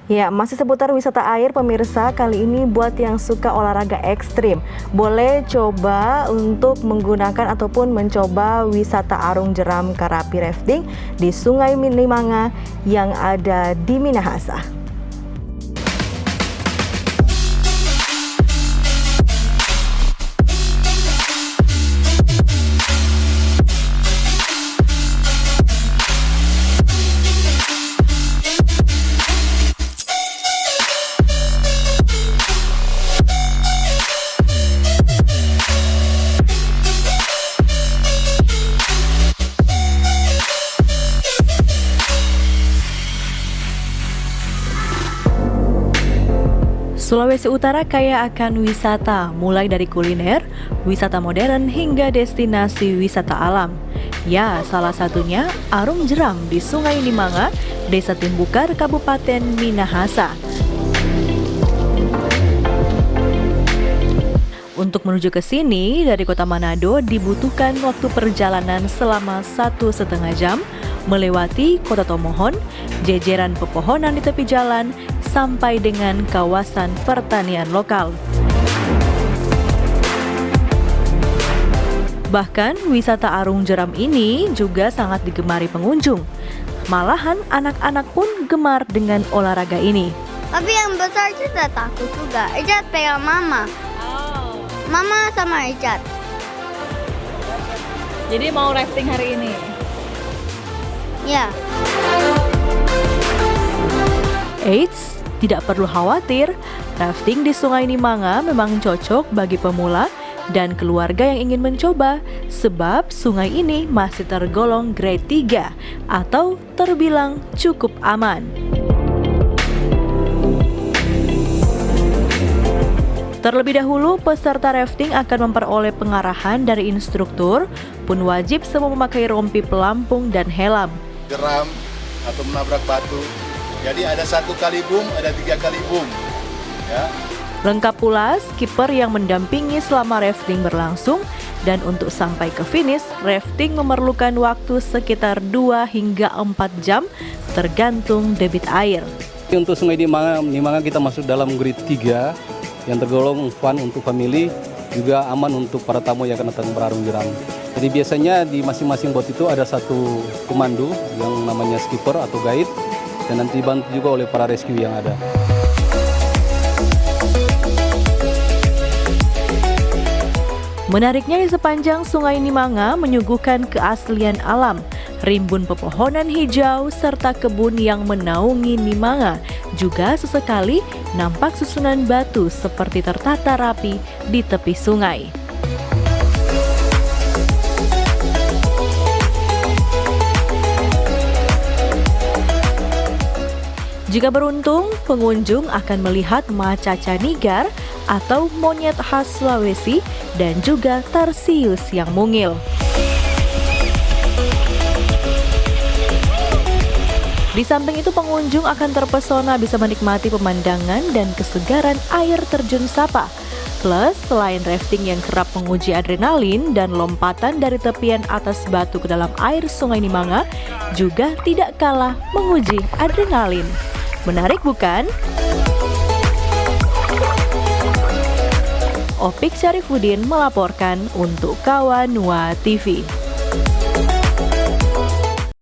Ya, masih seputar wisata air pemirsa, kali ini buat yang suka olahraga ekstrim, boleh coba untuk menggunakan ataupun mencoba wisata arung jeram Karapi Rafting di Sungai Limanga yang ada di Minahasa. Sulawesi Utara kaya akan wisata, mulai dari kuliner, wisata modern, hingga destinasi wisata alam. Ya, salah satunya arung jeram di Sungai Limanga, Desa Timbukar, Kabupaten Minahasa. Untuk menuju ke sini, dari kota Manado dibutuhkan waktu perjalanan selama 1,5 jam, melewati kota Tomohon, jejeran pepohonan di tepi jalan, sampai dengan kawasan pertanian lokal. Bahkan wisata arung jeram ini juga sangat digemari pengunjung. Malahan anak-anak pun gemar dengan olahraga ini. Tapi yang besar juga takut juga. Ijat pegang mama. Mama sama Ijat. Jadi mau rafting hari ini? Ya. Eits, tidak perlu khawatir, rafting di Sungai Limanga memang cocok bagi pemula dan keluarga yang ingin mencoba, sebab sungai ini masih tergolong grade 3 atau terbilang cukup aman. Terlebih dahulu, peserta rafting akan memperoleh pengarahan dari instruktur, pun wajib semua memakai rompi pelampung dan helm. Geram atau menabrak batu. Jadi ada 1 kali boom, ada 3 kali boom. Ya. Lengkap pula skipper yang mendampingi selama rafting berlangsung, dan untuk sampai ke finish, rafting memerlukan waktu sekitar 2 hingga 4 jam tergantung debit air. Untuk Sungai Limanga kita masuk dalam grade 3 yang tergolong fun untuk family, juga aman untuk para tamu yang akan datang berarung jeram. Jadi biasanya di masing-masing bot itu ada 1 komando yang namanya skipper atau guide, dan nanti dibantu juga oleh para rescue yang ada. Menariknya, di sepanjang Sungai Limanga menyuguhkan keaslian alam, rimbun pepohonan hijau serta kebun yang menaungi Limanga. Juga sesekali nampak susunan batu seperti tertata rapi di tepi sungai. Jika beruntung, pengunjung akan melihat maca canigar atau monyet khas Sulawesi dan juga tarsius yang mungil. Di samping itu, pengunjung akan terpesona bisa menikmati pemandangan dan kesegaran air terjun Sapa. Plus, selain rafting yang kerap menguji adrenalin dan lompatan dari tepian atas batu ke dalam air Sungai Limanga, juga tidak kalah menguji adrenalin. Menarik bukan? Opik Syarifuddin melaporkan untuk Kawanua TV.